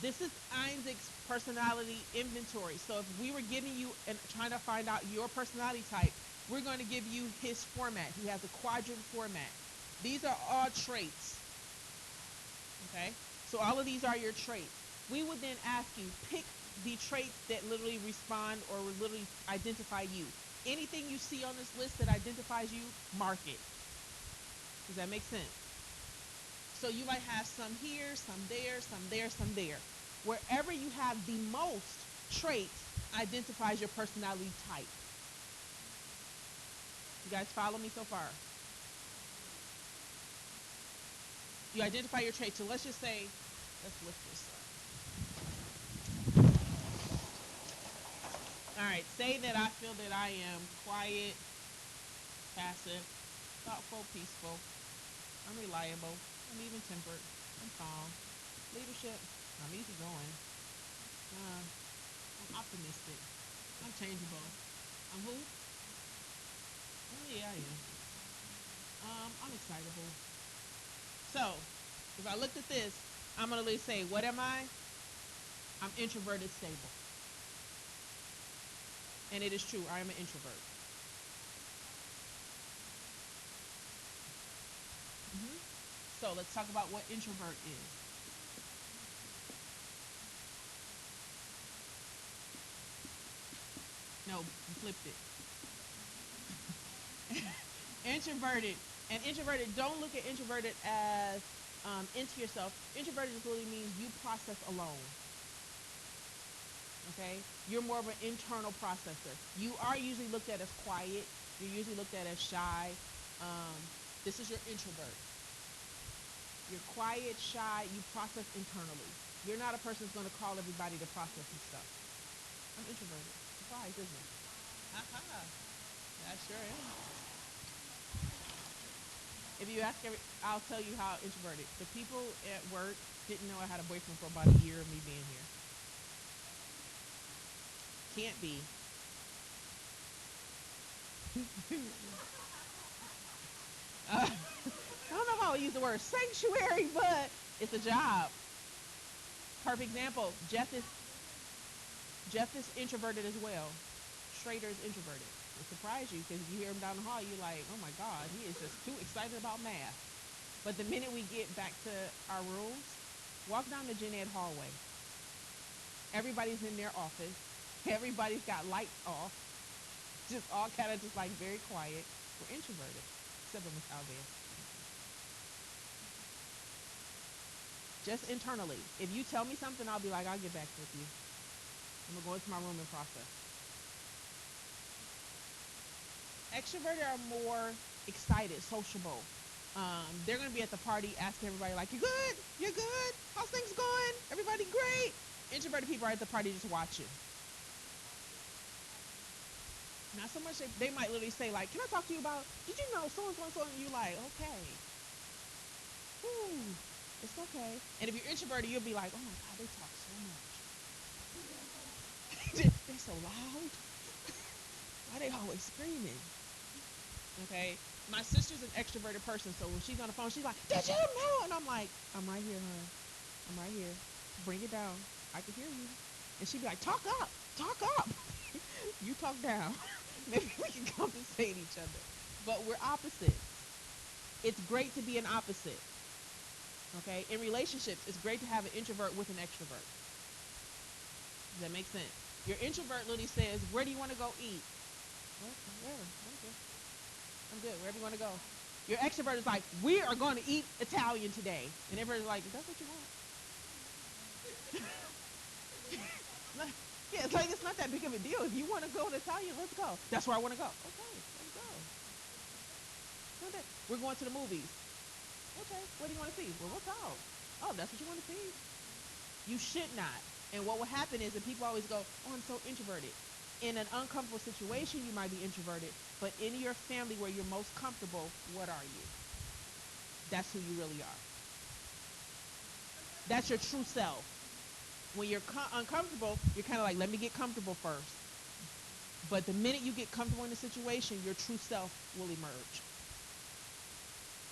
This is Isaac's personality inventory. So if we were giving you and trying to find out your personality type, we're going to give you his format. He has a quadrant format. These are all traits. Okay? So all of these are your traits. We would then ask you, pick the traits that literally respond or literally identify you. Anything you see on this list that identifies you, mark it. Does that make sense? So you might have some here, some there, some there, some there. Wherever you have the most traits identifies your personality type. You guys follow me so far? You identify your traits. So let's just say, let's lift this up. All right, say that I feel that I am quiet, passive, thoughtful, peaceful. I'm reliable. I'm even-tempered. I'm calm. Leadership. I'm easygoing. I'm optimistic. I'm changeable. I'm who? Oh, yeah, I am. I'm excitable. So, if I looked at this, I'm going to say, what am I? I'm introverted, stable. And it is true. I am an introvert. Mm-hmm. So, let's talk about what introvert is. No, you flipped it. Introverted. And introverted, don't look at introverted as into yourself. Introverted just really means you process alone. Okay? You're more of an internal processor. You are usually looked at as quiet. You're usually looked at as shy. Um, this is your introvert. You're quiet, shy, you process internally. You're not a person who's going to call everybody to process and stuff. I'm introverted. Surprise, isn't it? Aha. I sure am. If you ask I'll tell you how introverted. The people at work didn't know I had a boyfriend for about a year of me being here. Can't be. I don't know how I use the word sanctuary, but it's a job. Perfect example. Jeff is introverted as well. Schrader is introverted. It surprised you because you hear him down the hall, you're like, oh my God, he is just too excited about math. But the minute we get back to our rooms, walk down the gen ed hallway. Everybody's in their office. Everybody's got lights off. Just all kind of just like very quiet. We're introverted, except for Miss Alvea. Just internally. If you tell me something, I'll be like, I'll get back with you. I'm gonna go into my room and process. Extroverted are more excited, sociable. They're gonna be at the party asking everybody like, "You good? You're good? How's things going? Everybody great?" Introverted people are at the party just watching. Not so much they might literally say like, "Can I talk to you about? Did you know so and so and so?" And you like, okay, whew, it's okay. And if you're introverted, you'll be like, "Oh my God, they talk so much. They so loud. Why they always screaming?" Okay. My sister's an extroverted person, so when she's on the phone, she's like, "Did you know?" And I'm like, "I'm right here, hon. I'm right here. Bring it down. I can hear you." And she'd be like, "Talk up, talk up." You talk down. Maybe we can compensate each other. But we're opposites. It's great to be an opposite. Okay. In relationships, it's great to have an introvert with an extrovert. Does that make sense? Your introvert literally says, "Where do you want to go eat?" What? Wherever. I'm good. I'm good. Wherever you want to go. Your extrovert is like, "We are going to eat Italian today." And everybody's like, "Is that what you want?" Yeah, it's like it's not that big of a deal. If you want to go to Italian, let's go. That's where I want to go. Okay, let's go. We're going to the movies. Okay, what do you want to see? Well, we'll talk. Oh, that's what you want to see? You should not. And what will happen is that people always go, "Oh, I'm so introverted." In an uncomfortable situation, you might be introverted, but in your family where you're most comfortable, what are you? That's who you really are. That's your true self. When you're uncomfortable, you're kind of like, "Let me get comfortable first." But the minute you get comfortable in the situation, your true self will emerge.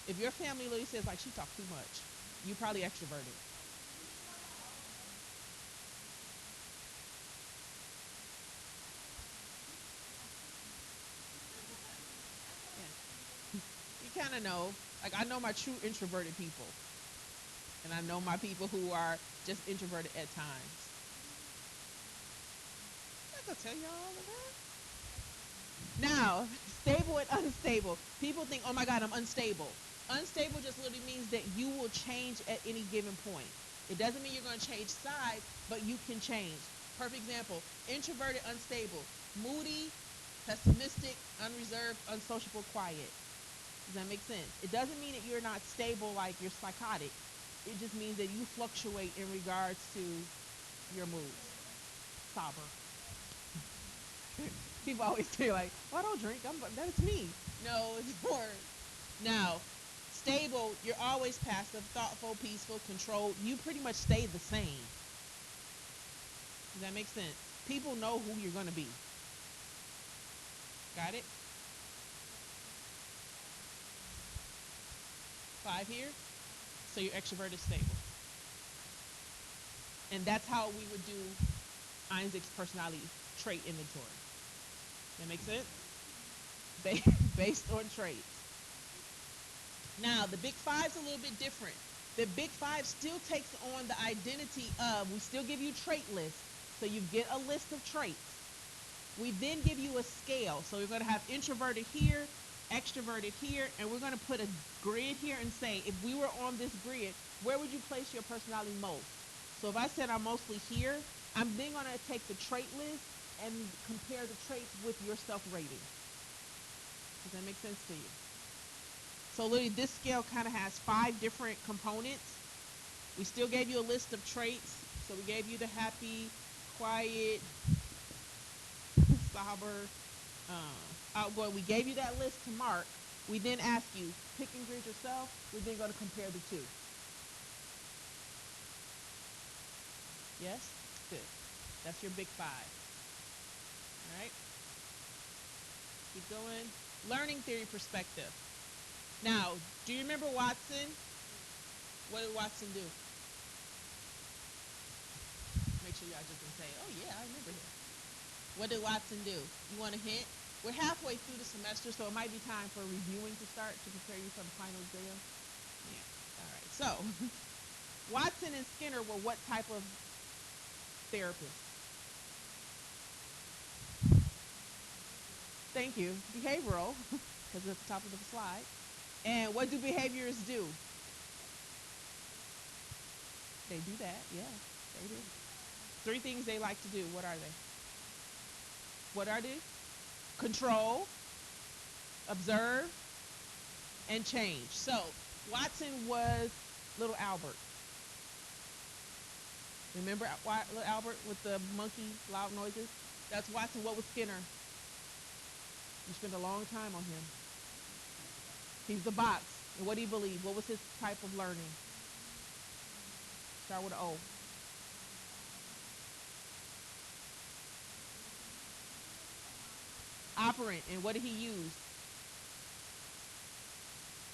If your family literally says like, "She talks too much," you probably extroverted. Yeah. You kind of know. Like I know my true introverted people, and I know my people who are just introverted at times. I'm not gonna tell you all of that. Now, stable and unstable. People think, "Oh my God, I'm unstable." Unstable just literally means that you will change at any given point. It doesn't mean you're going to change sides, but you can change. Perfect example: introverted, unstable, moody, pessimistic, unreserved, unsociable, quiet. Does that make sense? It doesn't mean that you're not stable, like you're psychotic. It just means that you fluctuate in regards to your moods. Sober. People always say like, "Oh, I don't drink. That's me." No, it's more. Now, stable. You're always passive, thoughtful, peaceful, controlled. You pretty much stay the same. Does that make sense? People know who you're gonna be. Got it? 5 here. So your extrovert is stable, and that's how we would do Isaac's personality trait inventory. That makes sense? Based on traits. Now, the big five's a little bit different. The big five still takes on the identity of, we still give you trait lists. So you get a list of traits. We then give you a scale. So we're going to have introverted here, extroverted here, and we're going to put a grid here and say, if we were on this grid, where would you place your personality most? So if I said I'm mostly here, I'm then going to take the trait list and compare the traits with your self-rating. Does that make sense to you? So literally this scale kind of has 5 different components. We still gave you a list of traits. So we gave you the happy, quiet, sober, outgoing. We gave you that list to mark. We then ask you, pick and grid yourself. We're then going to compare the two. Yes? Good. That's your big 5. All right? Keep going. Learning theory perspective. Now, do you remember Watson? What did Watson do? Make sure y'all just can say, "Oh yeah, I remember him." What did Watson do? You want a hint? We're halfway through the semester, so it might be time for reviewing to start to prepare you for the final exam. Yeah. All right. So, Watson and Skinner were what type of therapists? Thank you. Behavioral, because it's at the top of the slide. And what do behaviorists do? They do that. Yeah, they do. Three things they like to do. What are they? What are they? Control, observe, and change. So Watson was little Albert. Remember little Albert with the monkey loud noises? That's Watson. What was Skinner? You spent a long time on him. He's the box. And what do you believe? What was his type of learning? Start with an O. Operant. And what did he use?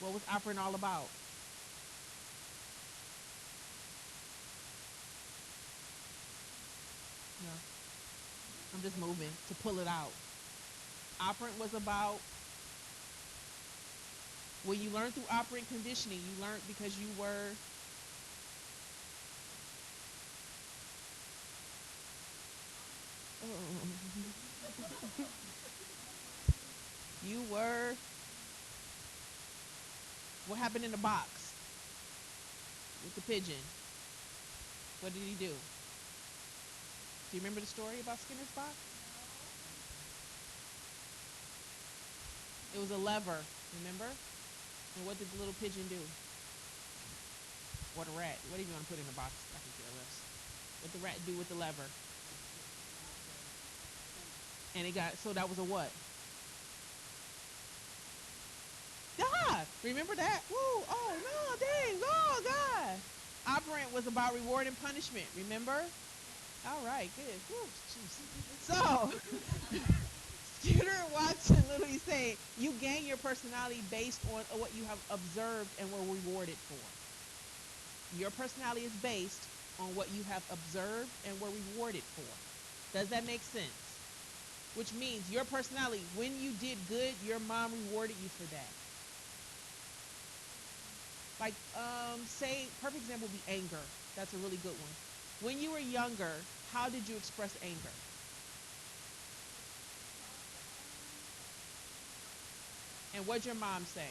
What was operant all about? No, I'm just moving to pull it out. Operant was about when you learned through operant conditioning, you learned because you were you were what happened in the box with the pigeon? What did he do? Do you remember the story about Skinner's box? It was a lever, remember? And what did the little pigeon do? Or the rat? What do you want to put in the box? I can care less. What the rat do with the lever? And it got so that was a what? God, remember that? Woo! Oh no, dang! Oh God! Operant was about reward and punishment. Remember? All right, good. Woo, so Skinner and Watson literally say you gain your personality based on what you have observed and were rewarded for. Your personality is based on what you have observed and were rewarded for. Does that make sense? Which means your personality, when you did good, your mom rewarded you for that. Like, say, perfect example would be anger. That's a really good one. When you were younger, how did you express anger? And what'd your mom say?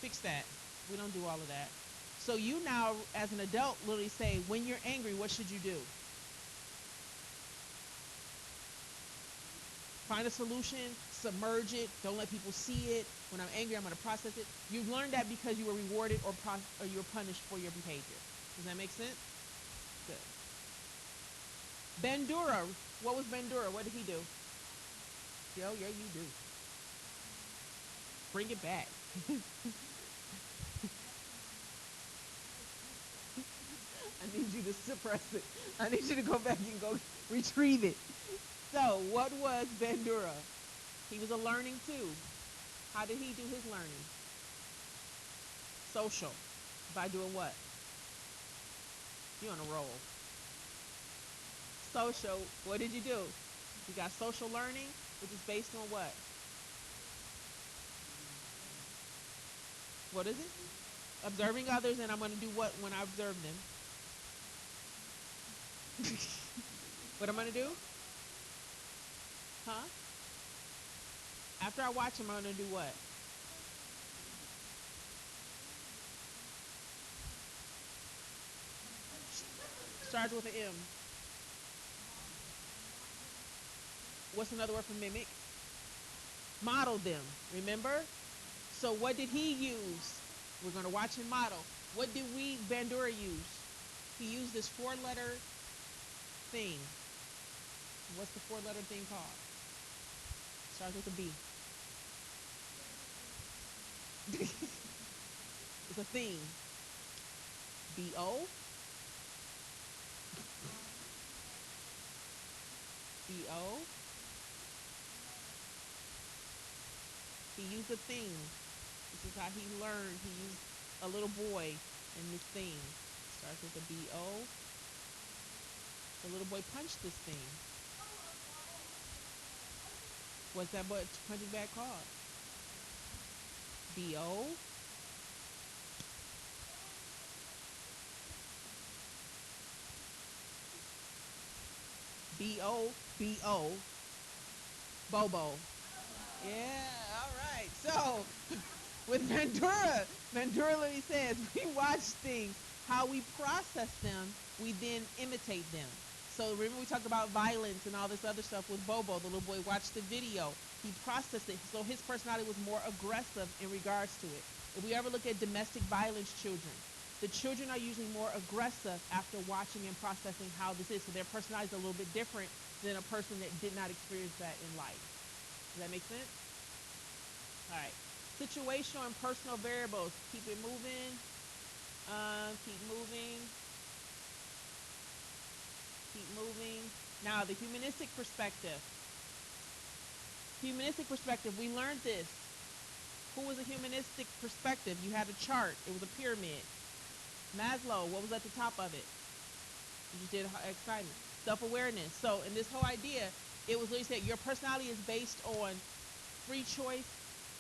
Fix that. We don't do all of that. So you now, as an adult, literally say, when you're angry, what should you do? Find a solution, submerge it, don't let people see it. When I'm angry, I'm going to process it. You've learned that because you were rewarded or you were punished for your behavior. Does that make sense? Good. Bandura. What was Bandura? What did he do? Yo, yeah, you do. Bring it back. I need you to suppress it. I need you to go back and go retrieve it. So, what was Bandura? He was a learning too. How did he do his learning? Social. By doing what? You on a roll. Social. What did you do? You got social learning, which is based on what? What is it? Observing others, and I'm going to do what when I observe them? What am I going to do? Huh? After I watch them, I'm going to do what? Starts with an M. What's another word for mimic? Model them, remember? So what did he use? We're going to watch him model. What did Bandura use? He used this four-letter thing. What's the four-letter thing called? Starts with a B. It's a thing. B-O. B-O. He used a thing. This is how he learned. He used a little boy in this thing. Starts with a B-O. The little boy punched this thing. What's that boy punching bag called? B-O. B-O. B-O. Bobo. Yeah, all right. So, with Bandura literally says, we watch things How we process them, we then imitate them. So remember we talked about violence and all this other stuff with Bobo. The little boy watched the video. He processed it. So his personality was more aggressive in regards to it. If we ever look at domestic violence children, the children are usually more aggressive after watching and processing how this is. So their personality is a little bit different than a person that did not experience that in life. Does that make sense? All right. Situational and personal variables. Keep it moving. Keep moving. Keep moving. Now, the humanistic perspective. Humanistic perspective, we learned this. Who was a humanistic perspective? You had a chart. It was a pyramid. Maslow, what was at the top of it? You just did excitement. Self-awareness. So in this whole idea, it was literally said your personality is based on free choice,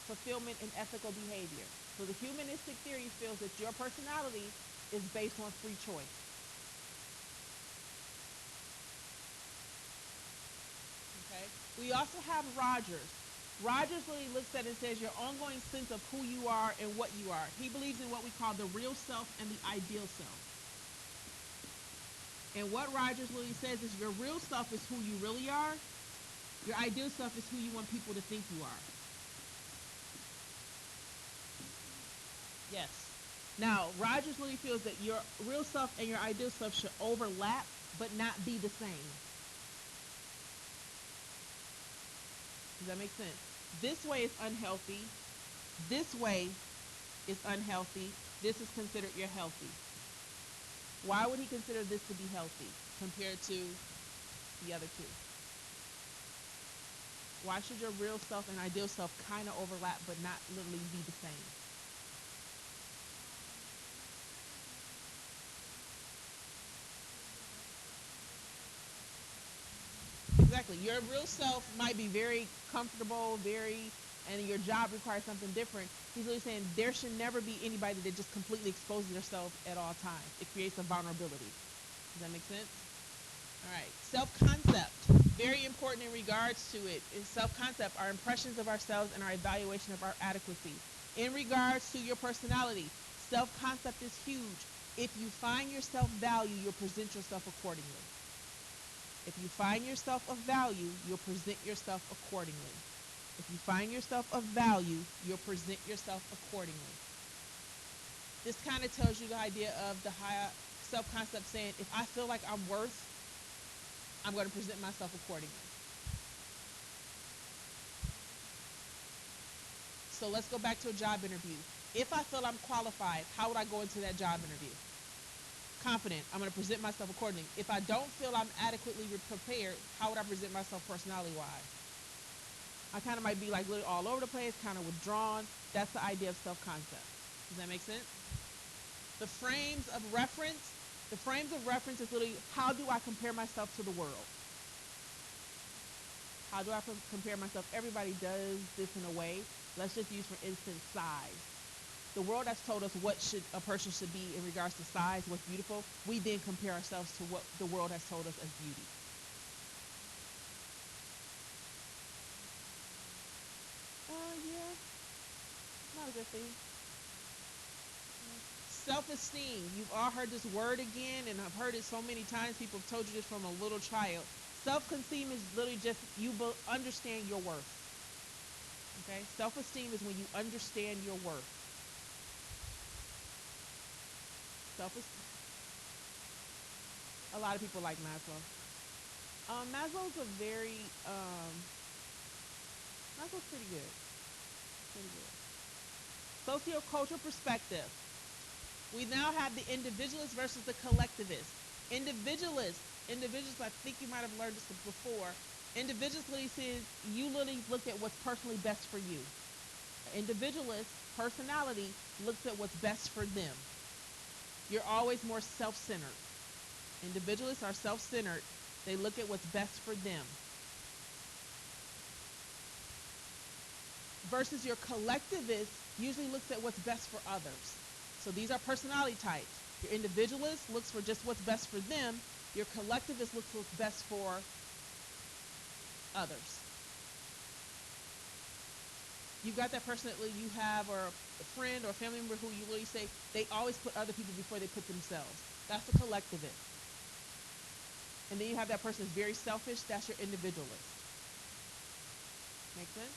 fulfillment, and ethical behavior. So the humanistic theory feels that your personality is based on free choice. Okay. We also have Rogers. Rogers really looks at it and says your ongoing sense of who you are and what you are. He believes in what we call the real self and the ideal self. And what Rogers really says is your real self is who you really are. Your ideal self is who you want people to think you are. Yes. Now, Rogers really feels that your real self and your ideal self should overlap, but not be the same. Does that make sense? This way is unhealthy. This way is unhealthy. This is considered you're healthy. Why would he consider this to be healthy compared to the other two? Why should your real self and ideal self kind of overlap but not literally be the same? Exactly. Your real self might be very comfortable, and your job requires something different. He's really saying there should never be anybody that just completely exposes themselves at all times. It creates a vulnerability. Does that make sense? All right. Self-concept. Very important in regards to it. In self-concept, our impressions of ourselves and our evaluation of our adequacy. In regards to your personality, self-concept is huge. If you find your self-value, you'll present yourself accordingly. If you find yourself of value, you'll present yourself accordingly. If you find yourself of value, you'll present yourself accordingly. This kind of tells you the idea of the high self-concept saying, if I feel like I'm worth, I'm going to present myself accordingly. So let's go back to a job interview. If I feel I'm qualified, how would I go into that job interview? Confident. I'm going to present myself accordingly. If I don't feel I'm adequately prepared, how would I present myself personality-wise? I kind of might be like literally all over the place, kind of withdrawn. That's the idea of self-concept. Does that make sense? The frames of reference. The frames of reference is literally how do I compare myself to the world? How do I compare myself? Everybody does this in a way. Let's just use, for instance, size. The world has told us what should a person should be in regards to size, what's beautiful. We then compare ourselves to what the world has told us as beauty. Yeah, not a good thing. Self-esteem. You've all heard this word again, and I've heard it so many times. People have told you this from a little child. Self-esteem is literally just you understand your worth. Okay? Self-esteem is when you understand your worth. Self-esteem. A lot of people like Maslow. Maslow's a very Maslow's pretty good. Pretty good. Sociocultural perspective. We now have the individualist versus the collectivist. Individualists, I think you might have learned this before. Individualist literally says you literally look at what's personally best for you. Individualist personality looks at what's best for them. You're always more self-centered. Individualists are self-centered. They look at what's best for them. Versus your collectivist usually looks at what's best for others. So these are personality types. Your individualist looks for just what's best for them. Your collectivist looks what's best for others. You've got that person that you have, or a friend or a family member who you literally say they always put other people before they put themselves. That's the collectivist. And then you have that person that's very selfish. That's your individualist. Make sense?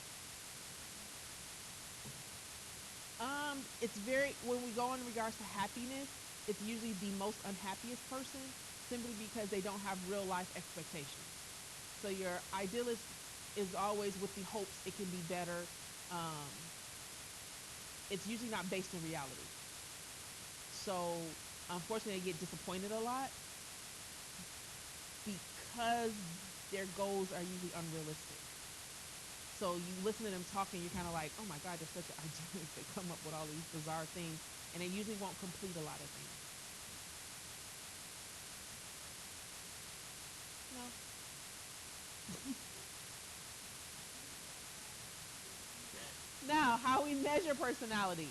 It's very, when we go in regards to happiness, it's usually the most unhappiest person, simply because they don't have real life expectations. So your idealist is always with the hopes it can be better. Um, it's usually not based in reality. So unfortunately, they get disappointed a lot because their goals are usually unrealistic. So you listen to them talking, you're kind of like, oh my God, they're such an idealist. They come up with all these bizarre things, and they usually won't complete a lot of things. No. Now, how we measure personality.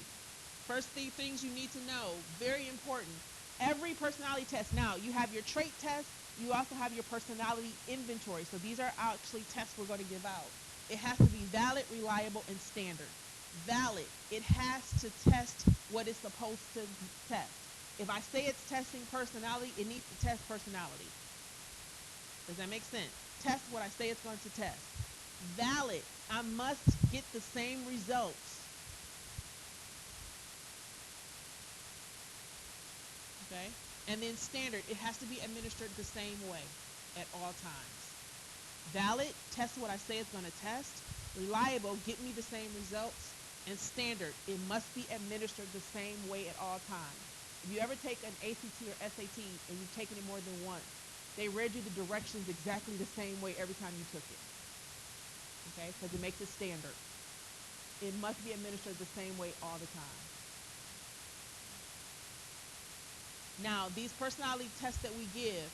First things you need to know, very important. Every personality test. Now, you have your trait test. You also have your personality inventory. So these are actually tests we're going to give out. It has to be valid, reliable, and standard. Valid. It has to test what it's supposed to test. If I say it's testing personality, it needs to test personality. Does that make sense? Test what I say it's going to test. Valid. I must get the same results. Okay? And then standard, it has to be administered the same way at all times. Valid, test what I say it's going to test. Reliable, get me the same results. And standard, it must be administered the same way at all times. If you ever take an ACT or SAT and you've taken it more than once, they read you the directions exactly the same way every time you took it. Okay? Because it makes it standard. It must be administered the same way all the time. Now, these personality tests that we give,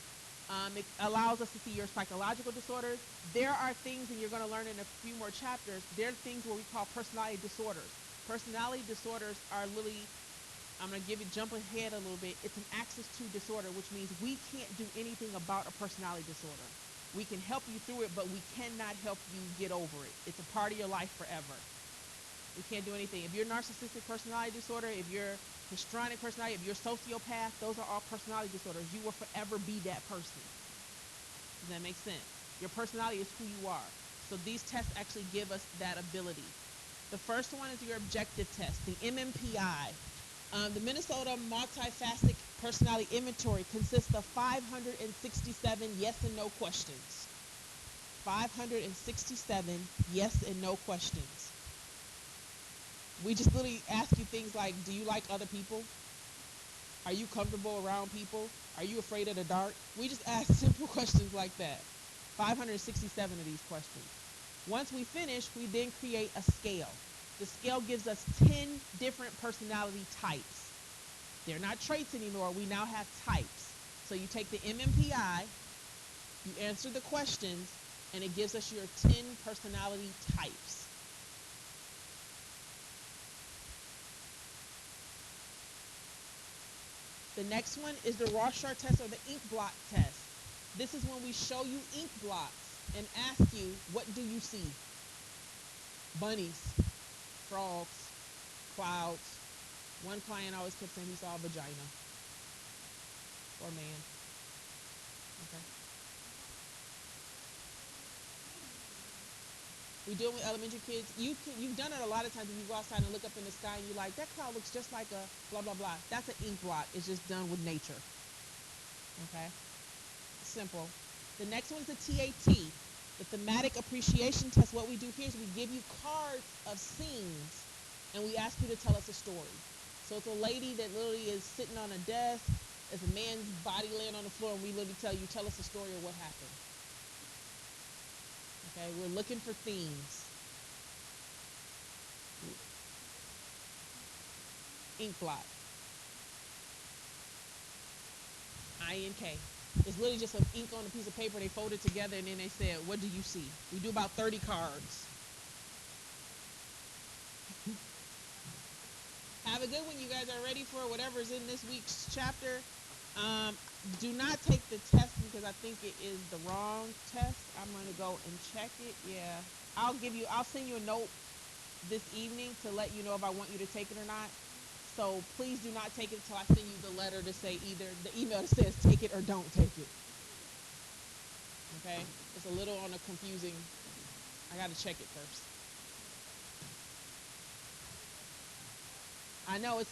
it allows us to see your psychological disorders. There are things, and you're going to learn in a few more chapters, there are things what we call personality disorders. Personality disorders are literally, I'm going to jump ahead a little bit. It's an access to disorder, which means we can't do anything about a personality disorder. We can help you through it, but we cannot help you get over it. It's a part of your life forever. We can't do anything. If you're narcissistic personality disorder, if you're histrionic personality, if you're sociopath, those are all personality disorders. You will forever be that person. Does that make sense? Your personality is who you are. So these tests actually give us that ability. The first one is your objective test, the MMPI. The Minnesota Multifaceted Personality Inventory consists of 567 yes and no questions. 567 yes and no questions. We just literally ask you things like, do you like other people? Are you comfortable around people? Are you afraid of the dark? We just ask simple questions like that. 567 of these questions. Once we finish, we then create a scale. The scale gives us 10 different personality types. They're not traits anymore. We now have types. So you take the MMPI, you answer the questions, and it gives us your 10 personality types. The next one is the Rorschach test, or the ink blot test. This is when we show you ink blots and ask you, what do you see? Bunnies, frogs, clouds. One client always kept saying he saw a vagina. Or man. Okay. We do it with elementary kids. You've done it a lot of times when you go outside and look up in the sky and you're like, that cloud looks just like a blah, blah, blah. That's an ink blot. It's just done with nature. Okay? Simple. The next one is the TAT, the thematic appreciation test. What we do here is we give you cards of scenes and we ask you to tell us a story. So it's a lady that literally is sitting on a desk. There's a man's body laying on the floor, and we literally tell us a story of what happened. Okay, we're looking for themes. Ink blot. INK. It's literally just some ink on a piece of paper. They fold it together, and then they said, what do you see? We do about 30 cards. Have a good one. You guys are ready for whatever's in this week's chapter. Do not take the test because I think it is the wrong test. I'm going to go and check it. Yeah. I'll send you a note this evening to let you know if I want you to take it or not. So please do not take it until I send you the letter to say either the email that says take it or don't take it. Okay? It's a little on a confusing. I got to check it first. I know it's